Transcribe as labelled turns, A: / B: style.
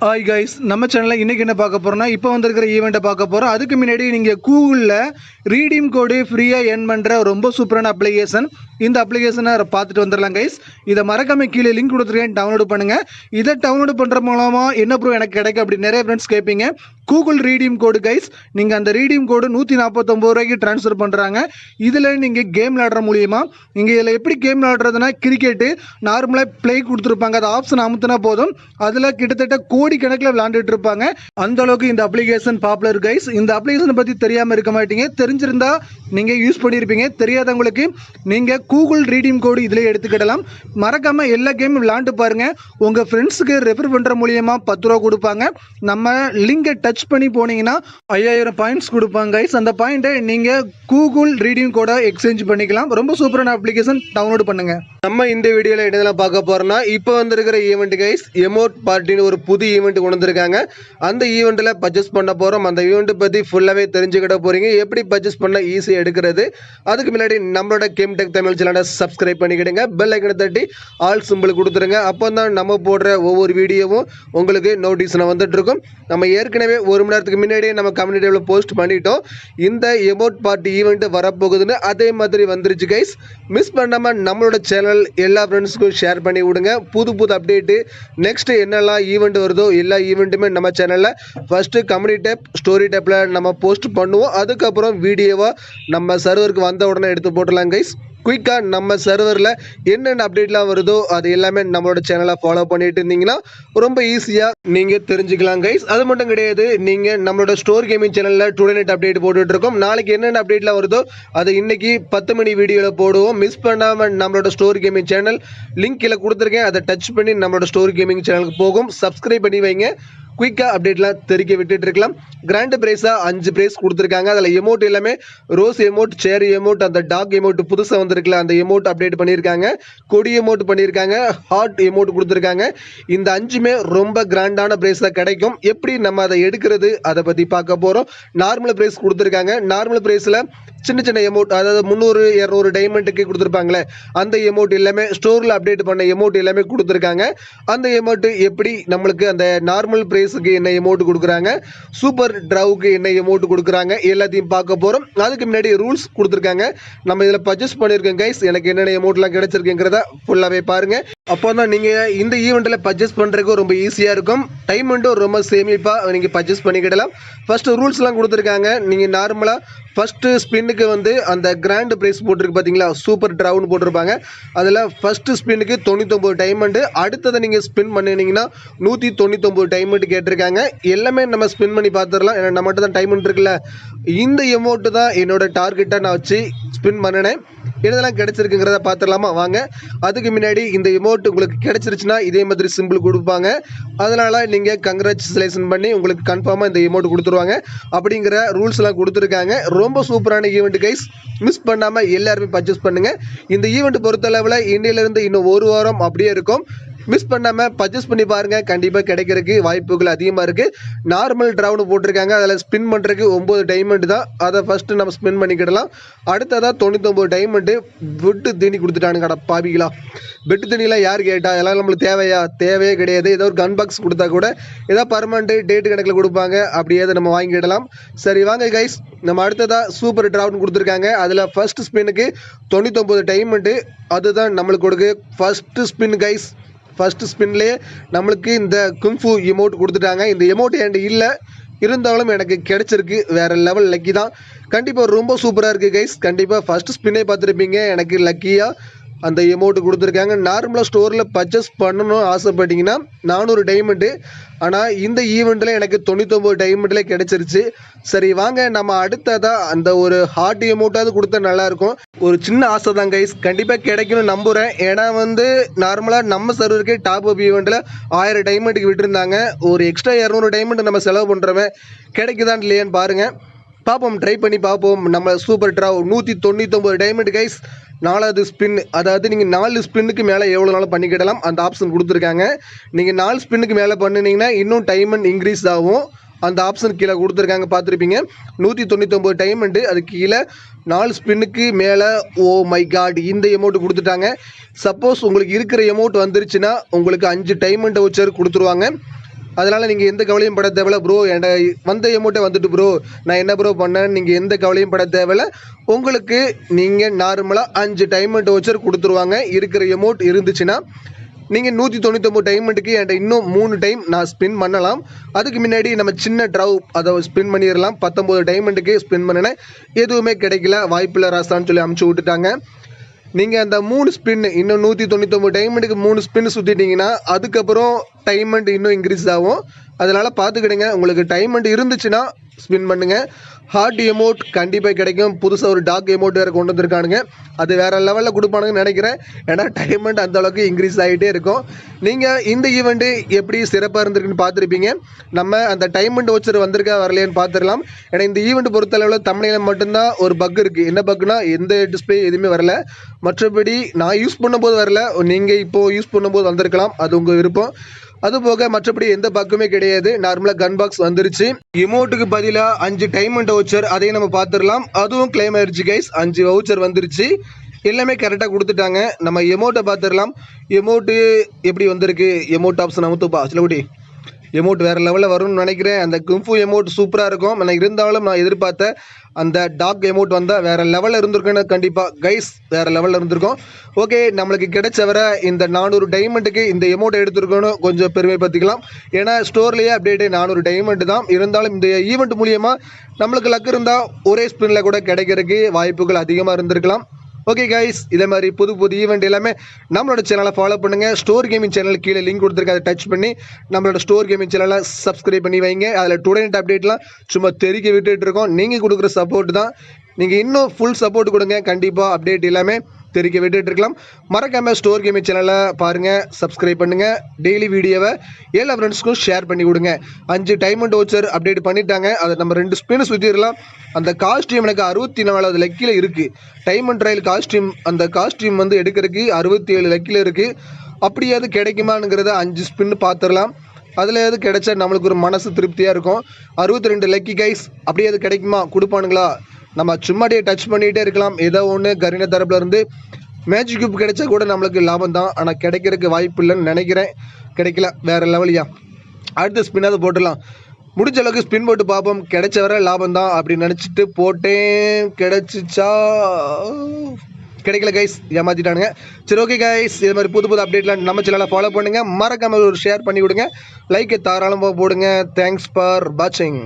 A: Hi guys, நம்ம சேனலில் இன்றைக்கி என்ன பார்க்க போகிறோம்னா, இப்போ வந்திருக்கிற ஈவெண்ட்டை பார்க்க போகிறோம். அதுக்கு முன்னாடி நீங்கள் கூகுளில் ரீடீம் கோடு ஃப்ரீயாக ஏர்ன் பண்ணுற ரொம்ப சூப்பரான அப்ளிகேஷன். இந்த அப்ளிகேஷனை பார்த்துட்டு வந்துடலாம் கைஸ். இதை மறக்காம கீழே லிங்க் கொடுத்துருக்கேன், டவுன்லோட் பண்ணுங்கள். இதை டவுன்லோட் பண்ணுற மூலமாக என்ன ப்ரோ எனக்கு கிடைக்கும் அப்படி நிறைய ஃப்ரெண்ட்ஸ் கேட்பீங்க. கூகுள் ரீடீம் கோடு கைஸ், நீங்கள் அந்த ரீடீம் கோடு 149 ரூபாய்க்கு ட்ரான்ஸ்ஃபர் பண்ணுறாங்க. இதில் நீங்கள் கேம் விளையாடுற மூலியமாக நீங்கள் இதில் எப்படி கேம் விளையாடுறதுனா, கிரிக்கெட்டு நார்மலாக ப்ளே கொடுத்துருப்பாங்க. அது ஆப்ஷன் அமுத்தினா போதும், அதில் கிட்டத்தட்ட கோடி கணக்கில் விளையாண்டுட்டு இருப்பாங்க. அந்த அளவுக்கு இந்த அப்ளிகேஷன் பாப்புலர் கைஸ். இந்த அப்ளிகேஷனை பற்றி தெரியாமல் இருக்க மாட்டீங்க. தெரிஞ்சிருந்தா நீங்கள் யூஸ் பண்ணியிருப்பீங்க. தெரியாதவங்களுக்கு நீங்கள் கூகுள் ரீடீம் கோடு இதில் எடுத்துக்கிடலாம். மறக்காமல் எல்லா கேமும் விளையாண்டு பாருங்கள். உங்கள் ஃப்ரெண்ட்ஸுக்கு ரெஃபர் பண்ணுற மூலியமாக 10 ரூபா கொடுப்பாங்க. நம்ம லிங்கை டச் பண்ணி போனீங்கன்னா 5000 பாயிண்ட்ஸ் கொடுப்பாங்க கைஸ். அந்த பாயிண்ட்டை நீங்கள் கூகுள் ரீடீம் கோடை எக்ஸ்சேஞ்ச் பண்ணிக்கலாம். ரொம்ப சூப்பரான அப்ளிகேஷன், டவுன்லோட் பண்ணுங்க. நம்ம இந்த வீடியோவில் என்னதெல்லாம் பார்க்க போகிறோம்னா, இப்போ வந்திருக்கிற ஈவெண்ட் கைஸ், எமோட் பார்ட்டின்னு ஒரு புது ஈவெண்ட் கொண்டு வந்திருக்காங்க. அந்த ஈவெண்ட்டில் பர்ச்சேஸ் பண்ண போகிறோம். அந்த ஈவெண்ட்டை பற்றி ஃபுல்லாகவே தெரிஞ்சுக்கிட போகிறீங்க. எப்படி பர்ச்சேஸ் பண்ண ஈஸியாக எடுக்கிறது. அதுக்கு முன்னாடி நம்மளோட கேம்டெக் தமிழ் சேனலை சப்ஸ்கிரைப் பண்ணிக்கிடுங்க. பெல் ஐக்கனை தட்டி ஆல் சிம்பிள் கொடுத்துருங்க. அப்போ தான் நம்ம போடுற ஒவ்வொரு வீடியோவும் உங்களுக்கு நோட்டீஸில் வந்துட்டு இருக்கும். நம்ம ஏற்கனவே 1 மணி நேரத்துக்கு முன்னாடியே நம்ம கம்யூனிட்டியில் போஸ்ட் பண்ணிட்டோம். இந்த எமோட் பார்ட்டி ஈவெண்ட் வரப்போகுதுன்னு. அதே மாதிரி வந்துருச்சு கைஸ். மிஸ் பண்ணாமல் நம்மளோட சேனல் எல்லா ஃப்ரெண்ட்ஸுக்கும் ஷேர் பண்ணி விடுங்க. புது அப்டேட்டு நெக்ஸ்ட் என்னெல்லாம் ஈவெண்ட் வருதோ எல்லா ஈவெண்ட்டுமே நம்ம சேனலில் ஃபஸ்ட்டு கம்யூனிட்டி டேப் ஸ்டோரி டேப்பில் நம்ம போஸ்ட் பண்ணுவோம். அதுக்கப்புறம் வீடியோவாக நம்ம சர்வருக்கு வந்த உடனே எடுத்து போட்டுடலாம் கைஸ். குயிக்காக நம்ம சர்வரில் என்னென்ன அப்டேட்லாம் வருதோ அது எல்லாமே நம்மளோட சேனலை ஃபாலோ பண்ணிட்டு இருந்தீங்கன்னா ரொம்ப ஈஸியாக நீங்கள் தெரிஞ்சுக்கலாம் கைஸ். அது மட்டும் கிடையாது, நீங்கள் நம்மளோட ஸ்டோர் கேமிங் சேனலில் டுடே நைட் அப்டேட் போட்டுட்ருக்கோம். நாளைக்கு என்னென்ன அப்டேட்லாம் வருதோ அதை இன்றைக்கி 10 மணி வீடியோவில் போடுவோம். மிஸ் பண்ணாமல் நம்மளோட ஸ்டோர் கேமிங் சேனல் லிங்க் கீழே கொடுத்துருக்கேன். அதை டச் பண்ணி நம்மளோட ஸ்டோர் கேமிங் சேனலுக்கு போகும். சப்ஸ்கிரைப் பண்ணி வைங்க. குயிக்காக அப்டேட்லாம் தெரிவிக்க விட்டுட்டு இருக்கலாம். கிராண்ட் ப்ரைஸாக 5 ப்ரைஸ் கொடுத்துருக்காங்க. அதில் எமோட் எல்லாமே ரோஸ் எமோட், சேரி எமோட், அந்த டாக் எமோட் புதுசாக வந்திருக்குல்ல அந்த எமோட் அப்டேட் பண்ணியிருக்காங்க. கொடி எமோட் பண்ணியிருக்காங்க. ஹார்ட் எமோட் கொடுத்துருக்காங்க. இந்த 5மே ரொம்ப கிராண்டான ப்ரைஸாக கிடைக்கும். எப்படி நம்ம அதை எடுக்கிறது அதை பற்றி பார்க்க போகிறோம். நார்மல் ப்ரைஸ் கொடுத்துருக்காங்க. நார்மல் ப்ரைஸில் சின்ன சின்ன எமோட், அதாவது 300 200 டைமண்டுக்கு கொடுத்துருப்பாங்களே அந்த எமோட் எல்லாமே ஸ்டோரில் அப்டேட் பண்ண எமோட் எல்லாமே கொடுத்துருக்காங்க. அந்த எமோட்டு எப்படி நம்மளுக்கு அந்த நார்மல் ப்ரைஸுக்கு என்ன எமோட் கொடுக்குறாங்க, சூப்பர் ட்ராவுக்கு என்ன எமோட் கொடுக்குறாங்க எல்லாத்தையும் பார்க்க போகிறோம். அதுக்கு முன்னாடி ரூல்ஸ் கொடுத்துருக்காங்க. நம்ம இதில் பர்ச்சேஸ் பண்ணியிருக்கோம் கைஸ். எனக்கு என்னென்ன எமோட்லாம் கிடைச்சிருக்குங்கிறத ஃபுல்லாகவே பாருங்கள். அப்போ தான் நீங்கள் இந்த ஈவெண்ட்டில் பர்ச்சேஸ் பண்ணுறதுக்கு ரொம்ப ஈஸியாக இருக்கும். டைமண்டும் ரொம்ப சேமிப்பாக நீங்கள் பர்ச்சேஸ் பண்ணிக்கிடலாம். ஃபஸ்ட்டு ரூல்ஸ்லாம் கொடுத்துருக்காங்க. நீங்கள் நார்மலாக ஃபஸ்ட்டு ஸ்பின்னுக்கு வந்து அந்த கிராண்ட் ப்ரைஸ் போட்டிருக்கு பார்த்தீங்களா, சூப்பர் ட்ராவுன்னு போட்டிருப்பாங்க. அதில் ஃபஸ்ட்டு ஸ்பின்னுக்கு 99 டைமண்டு. அடுத்ததை நீங்கள் ஸ்பின் பண்ணினீங்கன்னா 199 டைமண்டு கேட்டிருக்காங்க. எல்லாமே நம்ம ஸ்பின் பண்ணி பார்த்துடலாம். ஏன்னா நம்மகிட்ட தான் டைமண்ட் இருக்குல்ல. இந்த எமௌண்ட்டு தான் என்னோடய டார்கெட்டாக நான் வச்சு ஸ்பின் பண்ணினேன். என்னதெல்லாம் கிடைச்சிருக்குங்கிறத பார்த்துடலாமா வாங்க. அதுக்கு முன்னாடி இந்த எமௌண்ட் உங்களுக்கு கிடைச்சிருச்சுன்னா இதே மாதிரி சிம்பிள் கொடுப்பாங்க. அதனால் நீங்கள் கங்க்ராச்சுலேஷன் பண்ணி உங்களுக்கு கன்ஃபார்மாக இந்த எமௌண்ட் கொடுத்துருவாங்க. அப்படிங்கிற ரூல்ஸ்லாம் கொடுத்துருக்காங்க. ரொம்ப சூப்பரான ஈவெண்ட் கைஸ். மிஸ் பண்ணாமல் எல்லாருமே பர்ச்சேஸ் பண்ணுங்கள். இந்த ஈவெண்ட் பொறுத்தளவில் இந்தியிலேருந்து இன்னும் 1 வாரம் அப்படியே இருக்கும். மிஸ் பண்ணாமல் பர்ச்சேஸ் பண்ணி பாருங்கள். கண்டிப்பாக கிடைக்கிறதுக்கு வாய்ப்புகள் அதிகமாக இருக்குது. நார்மல் ட்ராவுன்னு போட்டிருக்காங்க. அதில் ஸ்பின் பண்ணுறதுக்கு 9 டைமண்ட் தான். அதை ஃபஸ்ட்டு நம்ம ஸ்பின் பண்ணிக்கிடலாம். அடுத்ததாக 99 டைமண்டு பெட்டு தீனி கொடுத்துட்டானுங்கடா பாவிகளா. பெட்டு தண்ணியெலாம் யார் கேட்டா? எல்லாம் நம்மளுக்கு தேவையே கிடையாது. ஏதோ ஒரு கன் பாக்ஸ் கொடுத்தா கூட ஏதோ பர்மனெண்ட்டு டேட்டு கணக்கில் கொடுப்பாங்க. அப்படியே நம்ம வாங்கிடலாம். சரி வாங்க கைஸ், நம்ம அடுத்ததாக சூப்பர் ட்ராவுன்னு கொடுத்துருக்காங்க. அதில் ஃபஸ்ட்டு ஸ்பின்னுக்கு 99 டைமண்டு. அதுதான் நம்மளுக்கு கொடுக்கு ஃபஸ்ட்டு ஸ்பின் கைஸ். ஃபஸ்ட்டு ஸ்பின்லேயே நம்மளுக்கு இந்த கும்ஃபு எமௌண்ட் கொடுத்துட்டாங்க. இந்த எமௌண்ட் என்கிட்ட இல்லை, இருந்தாலும் எனக்கு கிடைச்சிருக்கு. வேறு லெவல் லக்கி தான். கண்டிப்பாக ரொம்ப சூப்பராக இருக்குது கைஸ். கண்டிப்பாக ஃபஸ்ட்டு ஸ்பின்னே பார்த்துருப்பீங்க. எனக்கு லக்கியாக அந்த எமௌண்ட் கொடுத்துருக்காங்க. நார்மலாக ஸ்டோரில் பர்ச்சேஸ் பண்ணணும் ஆசைப்பட்டீங்கன்னா 400 டைமண்டு. ஆனால் இந்த ஈவெண்ட்டில் எனக்கு 99 டைமண்டில் கிடச்சிருச்சு. சரி வாங்க, நம்ம அடுத்ததாக அந்த ஒரு ஹார்ட் எமௌண்ட்டாவது கொடுத்தா நல்லாயிருக்கும். ஒரு சின்ன ஆசை தான் கைஸ். கண்டிப்பாக கிடைக்கணும்னு நம்புகிறேன். ஏன்னா வந்து நார்மலாக நம்ம சர்வருக்கே டாப் அப் ஈவெண்ட்டில் 1000 டைமண்டுக்கு விட்டுருந்தாங்க. ஒரு எக்ஸ்ட்ரா 200 டைமண்ட் நம்ம செலவு பண்ணுறவன் கிடைக்குதான் இல்லையான்னு பாருங்கள். பார்ப்போம், ட்ரை பண்ணி பார்ப்போம். நம்ம சூப்பர் ட்ராவ் 199 டைமண்ட் கைஸ். 4வது ஸ்பின், அதாவது நீங்கள் 4 ஸ்பின்னுக்கு மேலே எவ்வளோ நாளும் பண்ணிக்கிடலாம். அந்த ஆப்ஷன் கொடுத்துருக்காங்க. நீங்கள் 4 ஸ்பின்னுக்கு மேலே பண்ணினீங்கன்னா இன்னும் டைமண்ட் இன்க்ரீஸ் ஆகும். அந்த ஆப்ஷன் கீழே கொடுத்துருக்காங்க, பார்த்துருப்பீங்க. 199 டைமண்டு. அதுக்கு கீழே 4 ஸ்பின்னுக்கு மேலே. ஓ மை காட், இந்த எமௌண்ட் கொடுத்துட்டாங்க. சப்போஸ் உங்களுக்கு இருக்கிற எமௌண்ட் வந்துருச்சுன்னா உங்களுக்கு 5 டைமண்ட் வச்சர் கொடுத்துருவாங்க. அதனால் நீங்கள் எந்த கவலையும் பட தேவையில்ல. ப்ரோ என்கிட்ட வந்த எமௌண்ட்டை வந்துட்டு ப்ரோ நான் என்ன ப்ரோ பண்ணேன், நீங்கள் எந்த கவலையும் பட தேவையில்ல. உங்களுக்கு நீங்கள் நார்மலாக 5 டைமண்ட் வவுச்சர் கொடுத்துருவாங்க. இருக்கிற எமௌண்ட் இருந்துச்சுன்னா நீங்கள் 199 டைமண்ட்டுக்கு என்கிட்ட இன்னும் 3 டைம் நான் ஸ்பின் பண்ணலாம். அதுக்கு முன்னாடி நம்ம சின்ன ட்ரவ் அதை ஸ்பின் பண்ணிடலாம். 19 டைமண்ட்டுக்கு ஸ்பின் பண்ணினேன், எதுவுமே கிடைக்கல, வாய்ப்பில்லை ராசான்னு சொல்லி அமுச்சு விட்டுட்டாங்க. நீங்கள் அந்த 3 ஸ்பின் இன்னும் 199 டைமண்ட்டுக்கு 3 ஸ்பின் சுற்றிட்டிங்கன்னா அதுக்கப்புறம் டைமண்ட் இன்னும் இன்க்ரீஸ் ஆகும். அதனால் பார்த்துக்கிடுங்க. உங்களுக்கு டைமண்ட் இருந்துச்சுன்னா ஸ்பின் பண்ணுங்கள். ஹார்ட் எமௌண்ட் கண்டிப்பாக கிடைக்கும். புதுசாக ஒரு டாக் எமௌண்ட் வேறு கொண்டு வந்திருக்கானுங்க, அது வேறு லெவலில் கொடுப்பானுங்கன்னு நினைக்கிறேன். ஏன்னா டைமண்ட் அந்தளவுக்கு இன்க்ரீஸ் ஆகிட்டே இருக்கும். நீங்கள் இந்த ஈவெண்ட்டு எப்படி சிறப்பாக இருந்திருக்குன்னு பார்த்துருப்பீங்க. நம்ம அந்த டைமண்ட் வவுச்சர் வந்திருக்கா வரலையான்னு பார்த்துடலாம். ஏன்னா இந்த ஈவெண்ட் பொறுத்தளவில் தமிழில் மட்டும்தான் ஒரு பக் இருக்குது. என்ன பக்குனா எந்த டிஸ்பிளே எதுவுமே வரல, மற்றபடி நான் யூஸ் பண்ணும்போது வரல, நீங்கள் இப்போது யூஸ் பண்ணும்போது வந்திருக்கலாம், அது உங்கள் விருப்பம். அதுபோக மற்றபடி எந்த பக்குமே கிடையாது. நார்மலாக கன் பாக்ஸ் வந்துருச்சு. எமௌண்ட்டுக்கு பதிலாக 5 டைமண்ட் வவுச்சர் அதையும் நம்ம பார்த்துடலாம். அதுவும் கிளைம் ஆயிடுச்சு கைஸ். 5 வவுச்சர் வந்துருச்சு, எல்லாமே கரெக்டாக கொடுத்துட்டாங்க. நம்ம எமௌண்ட்டை பார்த்துடலாம். எமௌண்ட்டு எப்படி வந்திருக்கு, எமௌண்ட் ஆப்ஷன் அமுத்துப்பா சிலகுடி. எமௌண்ட் வேறு லெவலில் வரும்னு நினைக்கிறேன். அந்த கும்ஃபு எமௌண்ட் சூப்பராக இருக்கும். ஆனால் இருந்தாலும் நான் எதிர்பார்த்த அந்த டாக் எமௌண்ட் வந்தால் வேறு லெவலில் இருந்திருக்குன்னு கண்டிப்பாக கைஸ், வேறு லெவலில் இருந்திருக்கும். ஓகே, நம்மளுக்கு கிடைச்ச வர இந்த 400 டைமண்ட்டுக்கு இந்த எமௌண்ட் எடுத்துருக்கணும் கொஞ்சம் பெருமைப்படுத்திக்கலாம். ஏன்னா ஸ்டோர்லேயே அப்டேட்டு 400 டைமண்ட் தான். இருந்தாலும் இந்த ஈவெண்ட் மூலியமாக நம்மளுக்கு லக் இருந்தால் ஒரே ஸ்பின்னில் கூட கிடைக்கிறதுக்கு வாய்ப்புகள் அதிகமாக இருந்திருக்கலாம். ஓகே கைஸ், இதே மாதிரி புது புது ஈவெண்ட் எல்லாமே நம்மளோட சேனலை ஃபாலோ பண்ணுங்கள். ஸ்டோர் கேமிங் சேனல் கீழே லிங்க் கொடுத்துருக்க, அதை டச் பண்ணி நம்மளோட ஸ்டோர் கேமிங் சேனலை சப்ஸ்கிரைப் பண்ணி வைங்க. அதில் டுடே அப்டேட்லாம் சும்மா தெரிக்க விட்டுட்டு இருக்கோம். நீங்கள் கொடுக்குற சப்போர்ட் தான். நீங்கள் இன்னும் ஃபுல் சப்போர்ட் கொடுங்க, கண்டிப்பாக அப்டேட் எல்லாமே தெரிக்க விட்டுட்டு இருக்கலாம். மறக்காமல் ஸ்டோர் கேமிங் சேனலை பாருங்கள், சப்ஸ்கிரைப் பண்ணுங்கள். டெய்லி வீடியோவை எல்லா ஃப்ரெண்ட்ஸ்க்கும் ஷேர் பண்ணி கொடுங்க. 5 டைமண்ட் வவுச்சர் அப்டேட் பண்ணிட்டாங்க, அதை நம்ம 2 ஸ்பின் சுற்றிடலாம். அந்த காஸ்டியூம் எனக்கு 64 லக்கில் இருக்குது. டைமண்ட் ட்ரையல் காஸ்டியூம், அந்த காஸ்டியூம் வந்து எடுக்கிறதுக்கு 67 லக்கில் இருக்குது. அப்படியாவது கிடைக்குமானுங்கிறத 5 ஸ்பின் பார்த்துடலாம். அதில் எது கிடைச்சா நம்மளுக்கு ஒரு மனசு திருப்தியாக இருக்கும். 62 லக்கி கைஸ், அப்படியே அது கிடைக்குமா, கொடுப்பானுங்களா? நம்ம சும்மாடியே டச் பண்ணிகிட்டே இருக்கலாம். ஏதோ ஒன்று கரீனா தரப்புல இருந்து மேஜிக் கியூப் கிடைச்சா கூட நம்மளுக்கு லாபம் தான். ஆனால் கிடைக்கிறதுக்கு வாய்ப்பு இல்லைன்னு நினைக்கிறேன். கிடைக்கல, வேறு லெவலியா. அடுத்த ஸ்பின்னாவது போட்டுடலாம். முடிஞ்ச அளவுக்கு ஸ்பின் போட்டு பார்ப்போம். கிடைச்ச வர லாபம் தான் அப்படின்னு நினச்சிட்டு போட்டேன். கிடைச்சிச்சா? கிடைக்கல கைஸ், ஏமாற்றிட்டானுங்க. சரி ஓகே கைஸ், இது மாதிரி புது புது அப்டேட்லாம் நம்ம சேனலை ஃபாலோ பண்ணுங்கள். மறக்காமல் ஒரு ஷேர் பண்ணி விடுங்க. லைக்கை தாராளமாக போடுங்க. தேங்க்ஸ் ஃபார் வாட்சிங்.